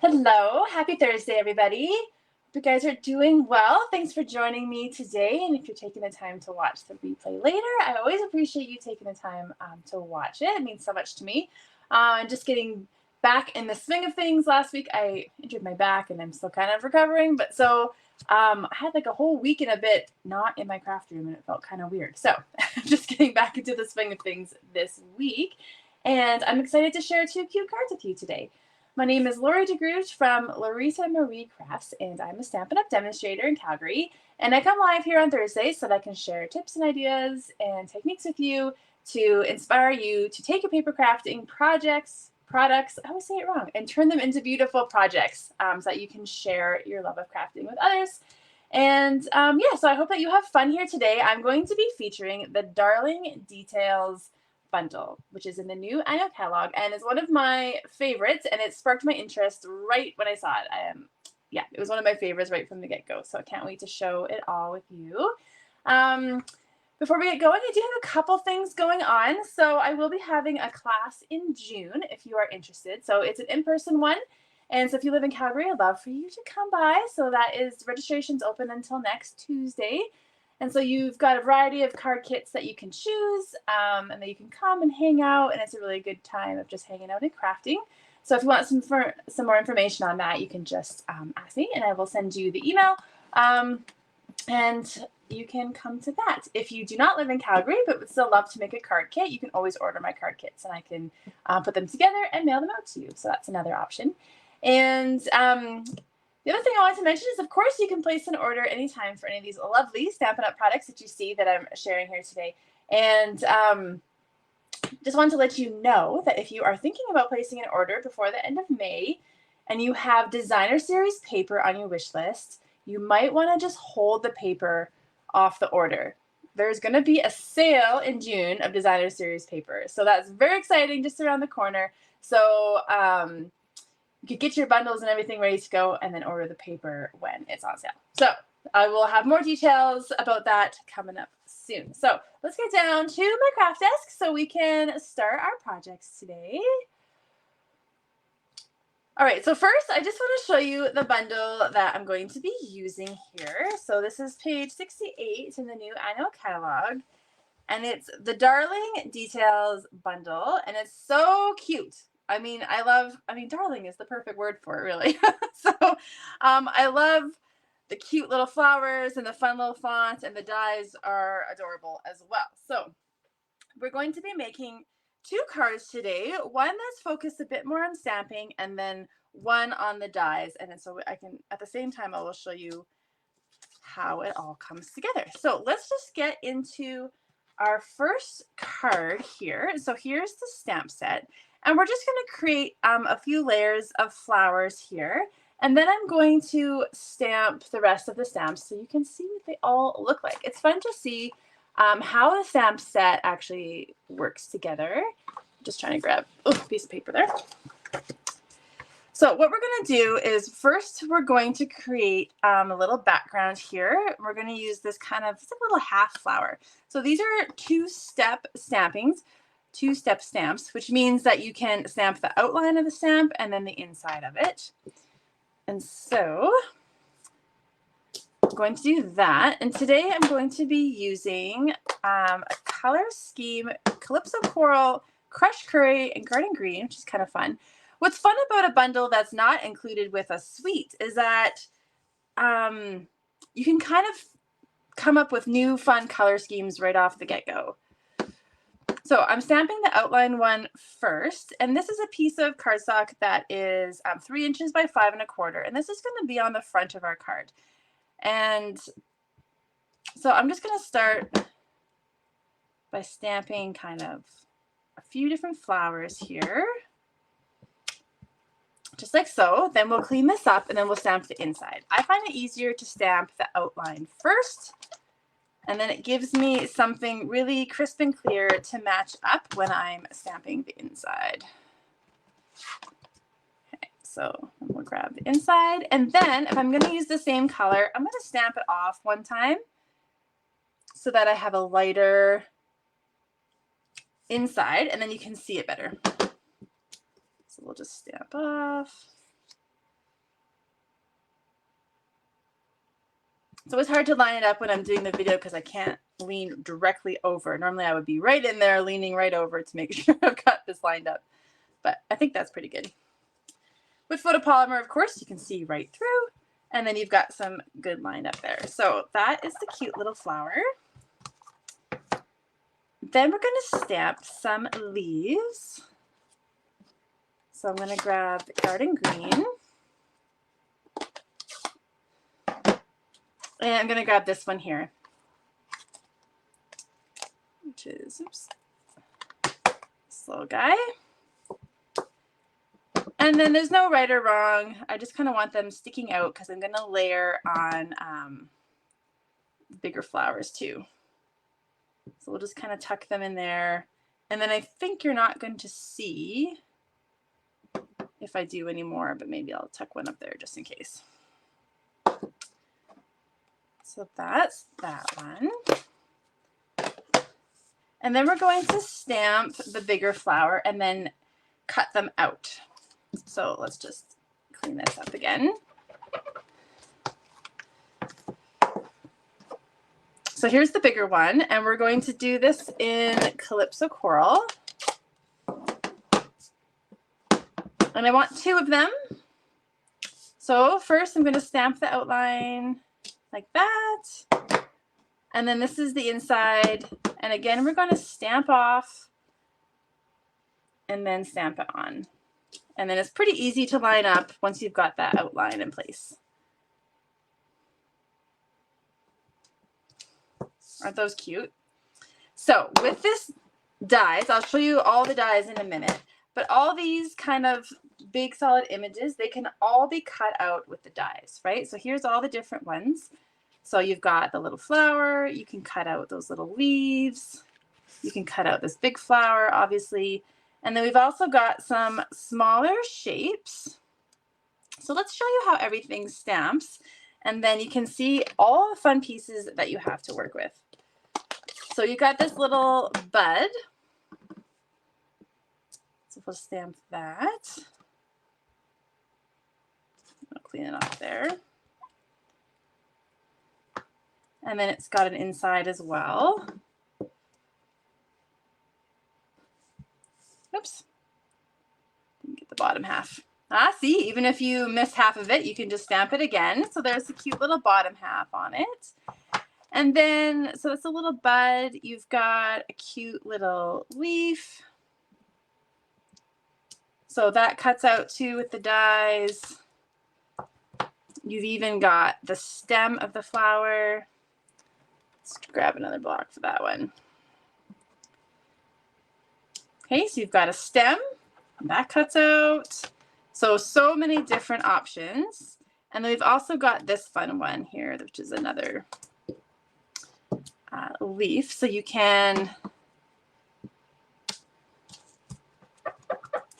Hello, happy Thursday, everybody. Hope you guys are doing well. Thanks for joining me today. And if you're taking the time to watch the replay later, I always appreciate you taking the time to watch it. It means so much to me. And just getting back in the swing of things. Last week, I injured my back and I'm still kind of recovering. But so I had like a whole week and a bit not in my craft room and it felt kind of weird. So just getting back into the swing of things this week. And I'm excited to share 2 cute cards with you today. My name is Lori DeGrooge from Larissa Marie Crafts, and I'm a Stampin' Up! Demonstrator in Calgary. And I come live here on Thursdays so that I can share tips and ideas and techniques with you to inspire you to take your paper crafting products, I always say it wrong, and turn them into beautiful projects so that you can share your love of crafting with others. And so I hope that you have fun here today. I'm going to be featuring the Darling Details bundle, which is in the new annual catalog and is one of my favorites, and it sparked my interest right when I saw it. It was one of my favorites right from the get-go, so I can't wait to show it all with you. Before we get going, I do have a couple things going on. So I will be having a class in June if you are interested. So it's an in-person one. And so if you live in Calgary, I'd love for you to come by. So that is registration's open until next Tuesday. And so you've got a variety of card kits that you can choose and that you can come and hang out. And it's a really good time of just hanging out and crafting. So if you want some more information on that, you can just ask me and I will send you the email. And you can come to that. If you do not live in Calgary but would still love to make a card kit, you can always order my card kits and I can put them together and mail them out to you. So that's another option. And the other thing I wanted to mention is, of course, you can place an order anytime for any of these lovely Stampin' Up! Products that you see that I'm sharing here today. And just wanted to let you know that if you are thinking about placing an order before the end of May and you have designer series paper on your wish list, you might want to just hold the paper off the order. There's going to be a sale in June of designer series paper. So that's very exciting, just around the corner. So you could get your bundles and everything ready to go and then order the paper when it's on sale. So I will have more details about that coming up soon. So let's get down to my craft desk so we can start our projects today. All right, so first I just want to show you the bundle that I'm going to be using here. So this is page 68 in the new annual catalog. And it's the Darling Details bundle, and it's so cute. I mean, darling is the perfect word for it, really. So I love the cute little flowers and the fun little font, and the dies are adorable as well. So we're going to be making 2 cards today, one that's focused a bit more on stamping and then one on the dies. And then so I can, at the same time, I will show you how it all comes together. So let's just get into our first card here. So here's the stamp set, and we're just going to create a few layers of flowers here, and then I'm going to stamp the rest of the stamps so you can see what they all look like. It's fun to see how the stamp set actually works together. I'm just trying to grab a piece of paper there. So what we're going to do is first we're going to create a little background here. We're going to use this kind of, it's a little half flower. So these are 2-step stampings, 2-step stamps, which means that you can stamp the outline of the stamp and then the inside of it. And so I'm going to do that. And today I'm going to be using a color scheme, Calypso Coral, Crushed Curry, and Garden Green, which is kind of fun. What's fun about a bundle that's not included with a suite is that you can kind of come up with new fun color schemes right off the get-go. So I'm stamping the outline one first, and this is a piece of cardstock that is 3 inches by 5 1/4, and this is going to be on the front of our card. And so I'm just going to start by stamping kind of a few different flowers here. Just like so. Then we'll clean this up and then we'll stamp the inside. I find it easier to stamp the outline first, and then it gives me something really crisp and clear to match up when I'm stamping the inside. Okay, so we'll grab the inside, and then if I'm going to use the same color, I'm going to stamp it off one time so that I have a lighter inside, and then you can see it better. So we'll just stamp off. It's always hard to line it up when I'm doing the video because I can't lean directly over. Normally I would be right in there leaning right over to make sure I've got this lined up. But I think that's pretty good. With photopolymer, of course, you can see right through. And then you've got some good line up there. So that is the cute little flower. Then we're going to stamp some leaves. So I'm going to grab the garden green. And I'm going to grab this one here, which is, oops, this little guy. And then there's no right or wrong. I just kind of want them sticking out because I'm going to layer on bigger flowers too. So we'll just kind of tuck them in there. And then I think you're not going to see if I do any more, but maybe I'll tuck one up there just in case. So that's that one. And then we're going to stamp the bigger flower and then cut them out. So let's just clean this up again. So here's the bigger one, and we're going to do this in Calypso Coral. And I want 2 of them. So first I'm going to stamp the outline like that. And then this is the inside. And again, we're going to stamp off and then stamp it on. And then it's pretty easy to line up once you've got that outline in place. Aren't those cute? So with this dies, I'll show you all the dies in a minute, but all these kind of big solid images, they can all be cut out with the dies, right? So here's all the different ones. So you've got the little flower, you can cut out those little leaves, you can cut out this big flower, obviously. And then we've also got some smaller shapes. So let's show you how everything stamps. And then you can see all the fun pieces that you have to work with. So you got this little bud. So we'll stamp that. I'll clean it off there. And then it's got an inside as well. Oops. Didn't get the bottom half. Ah, see, even if you miss half of it, you can just stamp it again. So there's a cute little bottom half on it. And then, so it's a little bud. You've got a cute little leaf. So that cuts out too with the dies. You've even got the stem of the flower. Let's grab another block for that one. Okay, so you've got a stem. That cuts out. So many different options. And then we've also got this fun one here, which is another leaf. So you can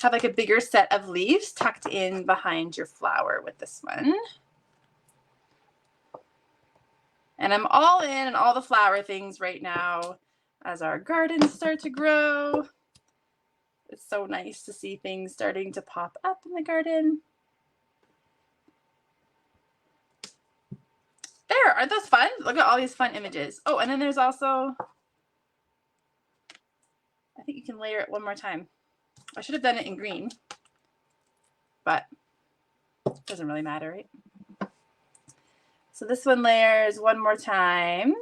have like a bigger set of leaves tucked in behind your flower with this one. And I'm all in on all the flower things right now as our gardens start to grow. It's so nice to see things starting to pop up in the garden. There, aren't those fun? Look at all these fun images. Oh, and then there's also, I think you can layer it one more time. I should have done it in green, but it doesn't really matter, right? So this one layers one more time.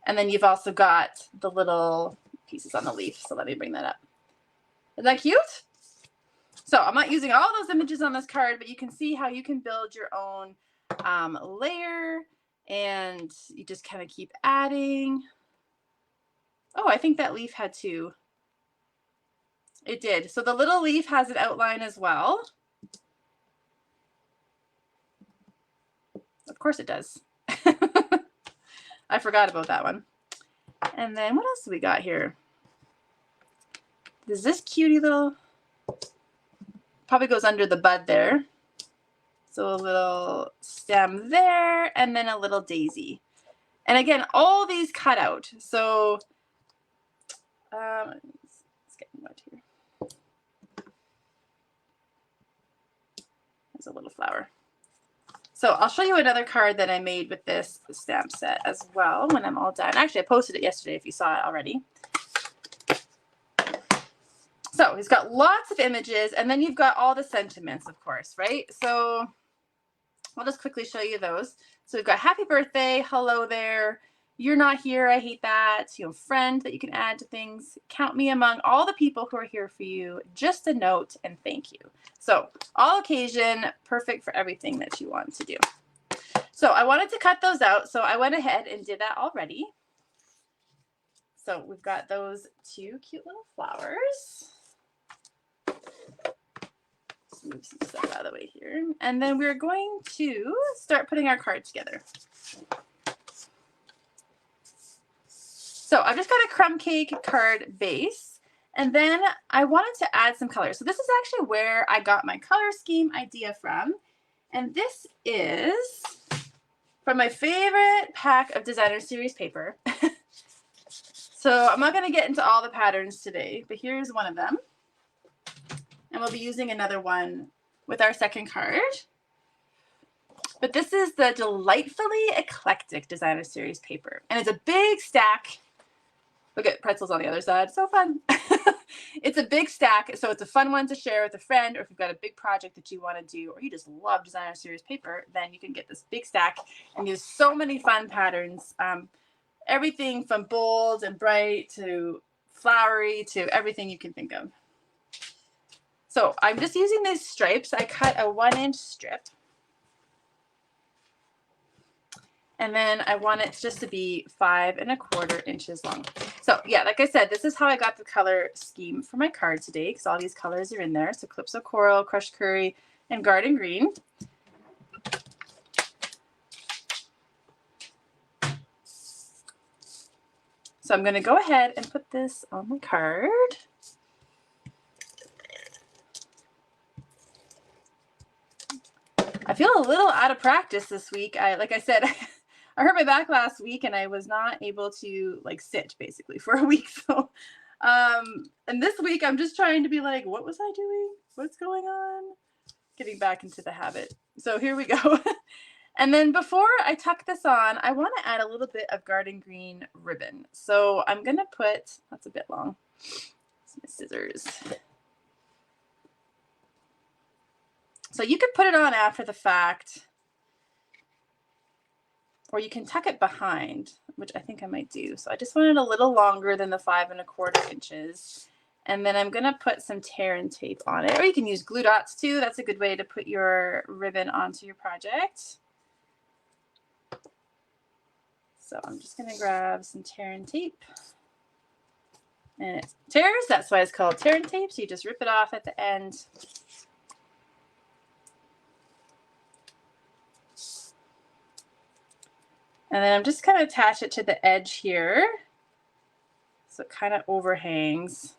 And then you've also got the little pieces on the leaf. So let me bring that up. Isn't that cute? So I'm not using all those images on this card, but you can see how you can build your own layer, and you just kind of keep adding. Oh, I think that leaf had 2. It did. So the little leaf has an outline as well. Of course it does. I forgot about that one. And then what else do we got here? There's this cutie little, probably goes under the bud there. So a little stem there, and then a little daisy. And again, all these cut out. So it's getting wet here. There's a little flower. So I'll show you another card that I made with this stamp set as well when I'm all done. Actually, I posted it yesterday if you saw it already. So he's got lots of images, and then you've got all the sentiments, of course, right? So I'll just quickly show you those. So we've got happy birthday, hello there, you're not here, I hate that, you know, friend that you can add to things, count me among all the people who are here for you, just a note, and thank you. So all occasion, perfect for everything that you want to do. So I wanted to cut those out, so I went ahead and did that already. So we've got those two cute little flowers. Let's move some stuff out of the way here. And then we're going to start putting our card together. So I've just got a crumb cake card base, and then I wanted to add some color. So this is actually where I got my color scheme idea from. And this is from my favorite pack of Designer Series paper. So I'm not going to get into all the patterns today, but here's one of them. And we'll be using another one with our second card. But this is the Delightfully Eclectic Designer Series paper. And it's a big stack. Look at pretzels on the other side. So fun. It's a big stack, so it's a fun one to share with a friend, or if you've got a big project that you want to do, or you just love Designer Series paper, then you can get this big stack. And there's so many fun patterns. Everything from bold and bright to flowery to everything you can think of. So I'm just using these stripes. I cut a 1-inch strip. And then I want it just to be 5 1/4 inches long. So yeah, like I said, this is how I got the color scheme for my card today, because all these colors are in there. So Calypso Coral, Crushed Curry, and Garden Green. So I'm going to go ahead and put this on my card. I feel a little out of practice this week. Like I said, I hurt my back last week and I was not able to like sit basically for a week. So, and this week I'm just trying to be like, what was I doing? What's going on? Getting back into the habit. So here we go. And then before I tuck this on, I want to add a little bit of Garden Green ribbon. So I'm going to put, that's a bit long, some scissors. So you could put it on after the fact, or you can tuck it behind, which I think I might do. So I just want it a little longer than the 5 1/4 inches. And then I'm going to put some tear and tape on it, or you can use glue dots too. That's a good way to put your ribbon onto your project. So I'm just going to grab some tear and tape. And it tears, that's why it's called tear and tape. So you just rip it off at the end. And then I'm just going to attach it to the edge here. So it kind of overhangs.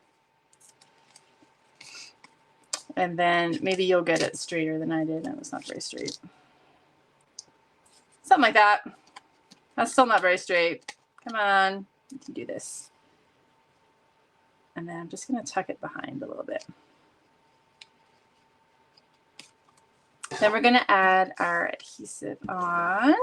And then maybe you'll get it straighter than I did. That was not very straight. Something like that. That's still not very straight. Come on, you can do this. And then I'm just going to tuck it behind a little bit. Then we're going to add our adhesive on.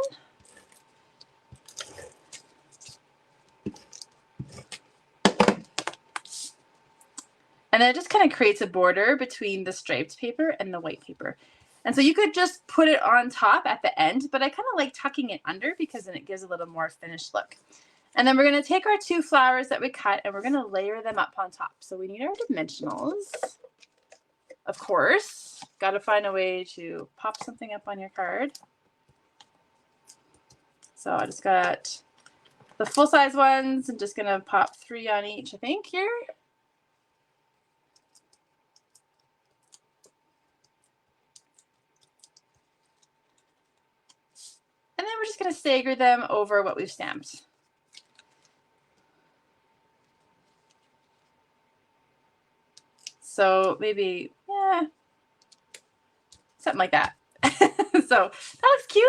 And then it just kind of creates a border between the striped paper and the white paper. And so you could just put it on top at the end, but I kind of like tucking it under because then it gives a little more finished look. And then we're going to take our 2 flowers that we cut and we're going to layer them up on top. So we need our dimensionals, of course. Got to find a way to pop something up on your card. So I just got the full-size ones. I'm just going to pop 3 on each, I think, here. And then we're just going to stagger them over what we've stamped. So maybe, yeah, something like that. So that looks cute.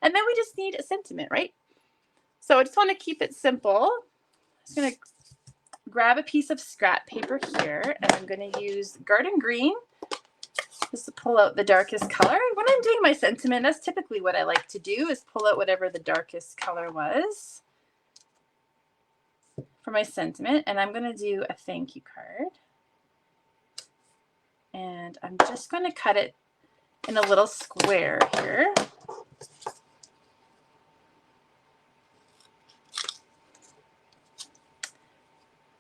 And then we just need a sentiment, right? So I just want to keep it simple. I'm just going to grab a piece of scrap paper here, and I'm going to use Garden Green just to pull out the darkest color. When I'm doing my sentiment, that's typically what I like to do, is pull out whatever the darkest color was for my sentiment. And I'm going to do a thank you card. And I'm just going to cut it in a little square here.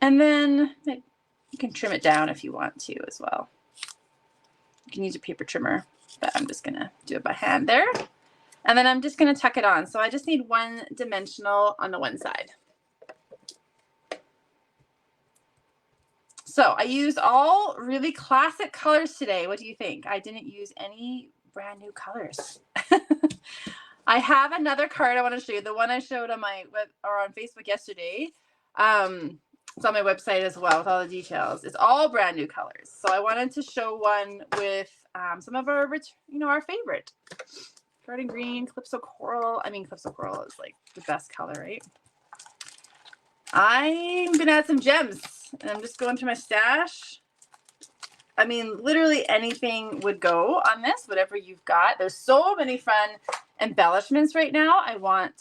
And then you can trim it down if you want to as well. You can use a paper trimmer, but I'm just going to do it by hand there. And then I'm just going to tuck it on. So I just need one dimensional on the one side. So I used all really classic colors today. What do you think? I didn't use any brand new colors. I have another card I want to show you. The one I showed on my on Facebook yesterday. It's on my website as well with all the details. It's all brand new colors. So I wanted to show one with some of our, our favorite. Garden green, Calypso coral. I mean, Calypso coral is like the best color, right? I'm going to add some gems. And I'm just going through my stash. I mean, literally anything would go on this, whatever you've got. There's so many fun embellishments right now. I want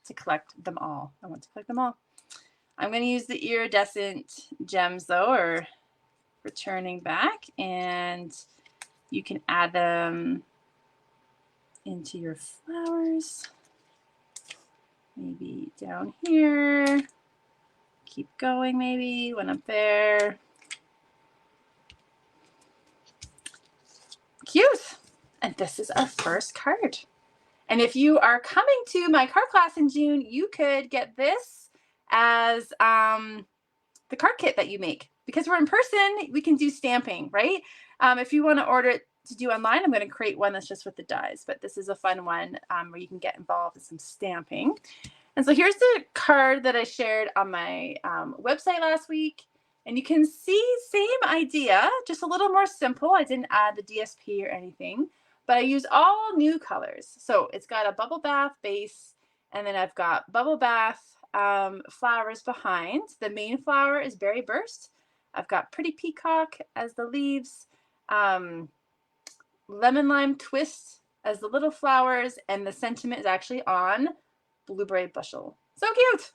to collect them all. I'm going to use the iridescent gems, though, or returning back. And you can add them into your flowers. Maybe down here. Keep going maybe when I'm there. Cute. And this is our first card. And if you are coming to my card class in June, you could get this as the card kit that you make. Because we're in person, we can do stamping, right? If you want to order it to do online, I'm going to create one that's just with the dies. But this is a fun one where you can get involved in some stamping. And so here's the card that I shared on my website last week. And you can see, same idea, just a little more simple. I didn't add the DSP or anything, but I use all new colors. So it's got a bubble bath base, and then I've got bubble bath flowers behind. The main flower is Berry Burst. I've got Pretty Peacock as the leaves, Lemon Lime Twist as the little flowers, and the sentiment is actually on Blueberry Bushel. So cute.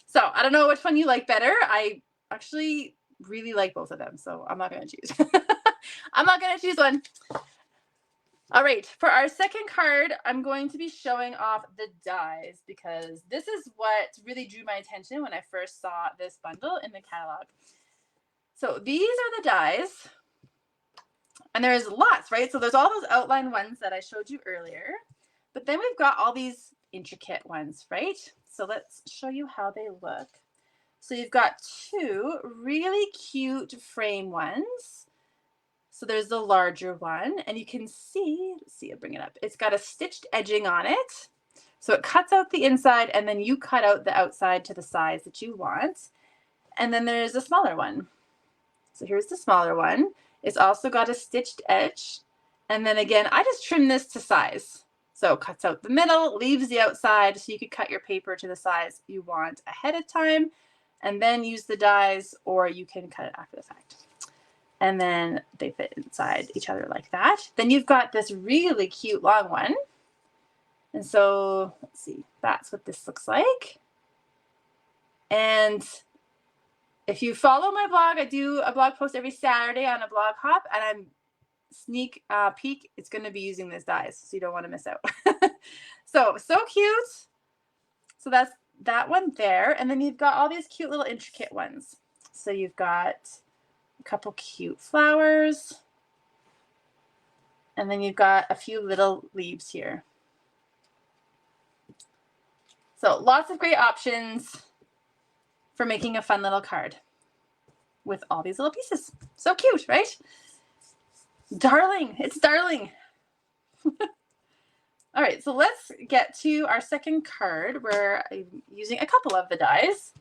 So I don't know which one you like better. I actually really like both of them, so I'm not going to choose. I'm not going to choose one. All right, for our second card, I'm going to be showing off the dies because this is what really drew my attention when I first saw this bundle in the catalog. So these are the dies, and there's lots, right? So there's all those outline ones that I showed you earlier, but then we've got all these intricate ones, right? So let's show you how they look. So you've got two really cute frame ones. So there's the larger one, and you can see, let's see, I'll bring it up. It's got a stitched edging on it. So it cuts out the inside, and then you cut out the outside to the size that you want. And then there's a smaller one. So here's the smaller one. It's also got a stitched edge. And then again, I just trim this to size. So it cuts out the middle, leaves the outside, so you could cut your paper to the size you want ahead of time, and then use the dies, or you can cut it after the fact. And then they fit inside each other like that. Then you've got this really cute long one. And so let's see, that's what this looks like. And if you follow my blog, I do a blog post every Saturday on a blog hop, and I'm sneak peek, it's going to be using this dies, so you don't want to miss out. So cute. So that's that one there. And then you've got all these cute little intricate ones. So you've got a couple cute flowers, and then you've got a few little leaves here. So lots of great options for making a fun little card with all these little pieces. So cute, right? Darling, it's darling. All right, so let's get to our second card where I'm using a couple of the dies.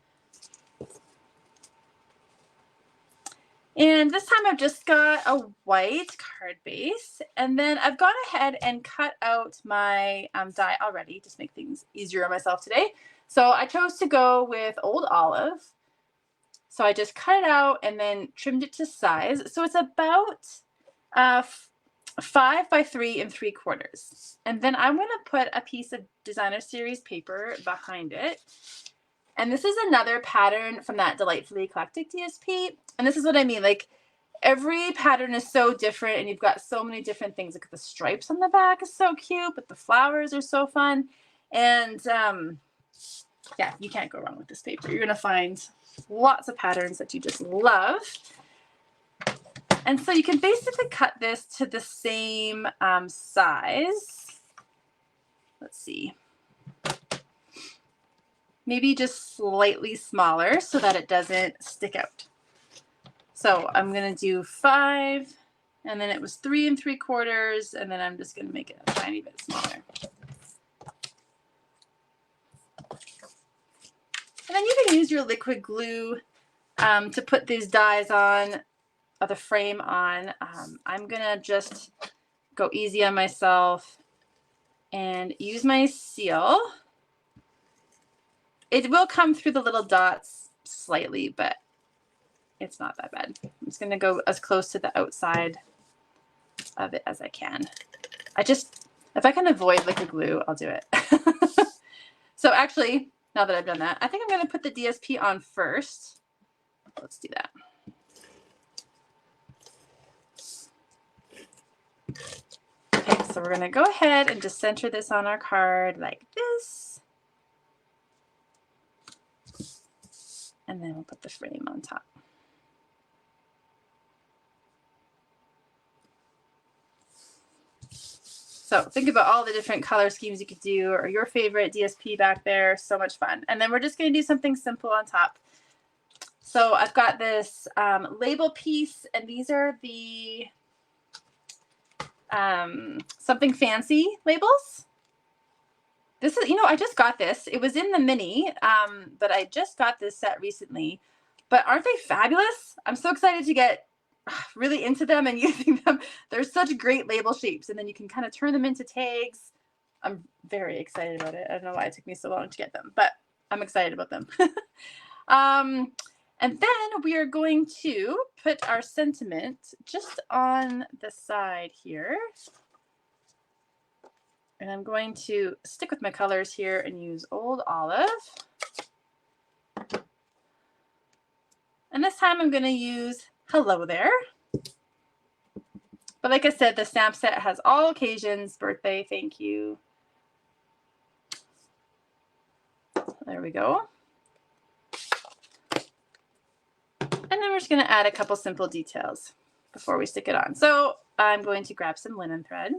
And this time I've just got a white card base, and then I've gone ahead and cut out my die already, just make things easier on myself today. So I chose to go with Old Olive. So I just cut it out and then trimmed it to size. So it's about uh, 5 by 3 3/4. And then I'm going to put a piece of designer series paper behind it. And this is another pattern from that Delightfully Eclectic DSP. And this is what I mean. Like, every pattern is so different, and you've got so many different things. Like, the stripes on the back is so cute, but the flowers are so fun. And yeah, you can't go wrong with this paper. You're going to find lots of patterns that you just love. And so you can basically cut this to the same size. Let's see. Maybe just slightly smaller so that it doesn't stick out. So I'm going to do 5, and then it was 3 3/4, and then I'm just going to make it a tiny bit smaller. And then you can use your liquid glue to put these dies on, or the frame on. I'm going to just go easy on myself and use my seal. It will come through the little dots slightly, but it's not that bad. I'm just going to go as close to the outside of it as I can. If I can avoid liquid glue, I'll do it. So actually, now that I've done that, I think I'm going to put the DSP on first. Let's do that. Okay, so we're going to go ahead and just center this on our card like this. And then we'll put the frame on top. So think about all the different color schemes you could do, or your favorite DSP back there. So much fun. And then we're just going to do something simple on top. So I've got this label piece, and these are the Something Fancy labels. This is, I just got this. It was in the mini, but I just got this set recently. But aren't they fabulous? I'm so excited to get really into them and using them. They're such great label shapes, and then you can kind of turn them into tags. I'm very excited about it. I don't know why it took me so long to get them, but I'm excited about them. And then we are going to put our sentiment just on the side here. And I'm going to stick with my colors here and use Old Olive. And this time I'm going to use Hello There. But like I said, the stamp set has all occasions: birthday, thank you. There we go. And then we're just going to add a couple simple details before we stick it on. So I'm going to grab some linen thread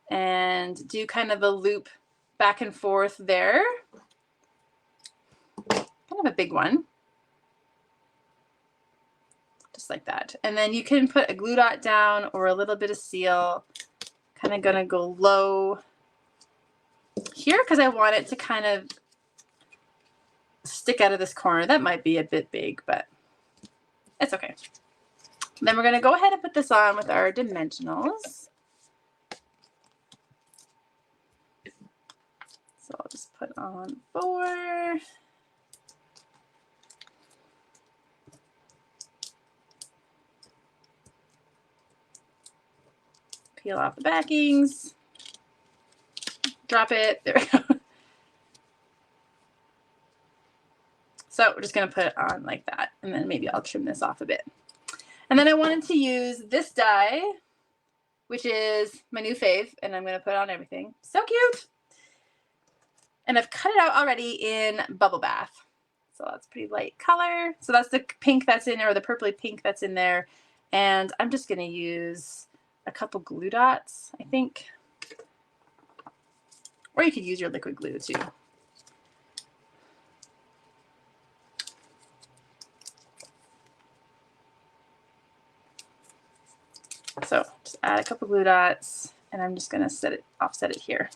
and do kind of a loop back and forth there. Kind of a big one. Just like that. And then you can put a glue dot down or a little bit of seal. Kind of going to go low here because I want it to kind of stick out of this corner. That might be a bit big, but it's okay. Then we're going to go ahead and put this on with our dimensionals. So I'll just put on 4. Peel off the backings. Drop it. There we go. So we're just going to put it on like that. And then maybe I'll trim this off a bit. And then I wanted to use this die, which is my new fave. And I'm going to put it on everything. So cute. And I've cut it out already in Bubble Bath. So that's pretty light color. So that's the pink that's in there, or the purpley pink that's in there. And I'm just going to use a couple glue dots, I think. Or you could use your liquid glue too. So just add a couple glue dots, and I'm just going to offset it here.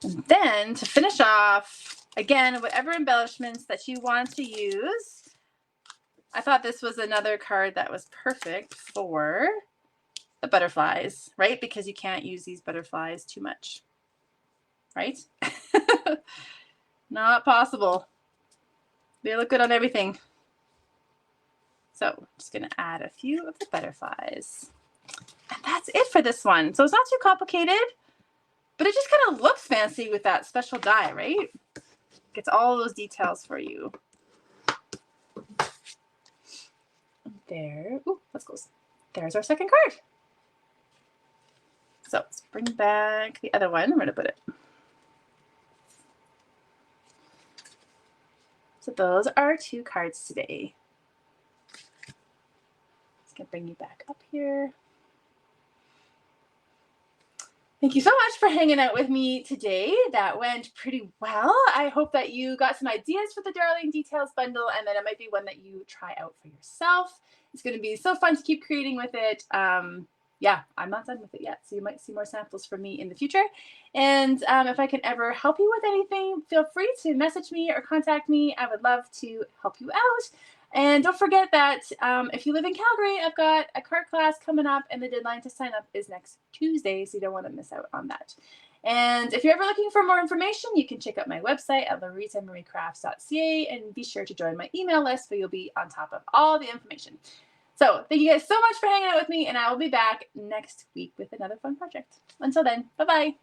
And then to finish off, again, whatever embellishments that you want to use. I thought this was another card that was perfect for the butterflies, right? Because you can't use these butterflies too much, right? Not possible. They look good on everything. So I'm just going to add a few of the butterflies. And that's it for this one. So it's not too complicated, but it just kind of looks fancy with that special die, right? Gets all those details for you. There. Ooh, that's close. There's our second card. So let's bring back the other one. Where to put it? So those are our 2 cards today. Just gonna bring you back up here. Thank you so much for hanging out with me today. That went pretty well. I hope that you got some ideas for the Darling Details bundle and that it might be one that you try out for yourself. It's going to be so fun to keep creating with it. Yeah, I'm not done with it yet, so you might see more samples from me in the future. And if I can ever help you with anything, feel free to message me or contact me. I would love to help you out. And don't forget that if you live in Calgary, I've got a cart class coming up, and the deadline to sign up is next Tuesday, so you don't want to miss out on that. And if you're ever looking for more information, you can check out my website at lauritamariecrafts.ca and be sure to join my email list where you'll be on top of all the information. So thank you guys so much for hanging out with me, and I will be back next week with another fun project. Until then, bye-bye.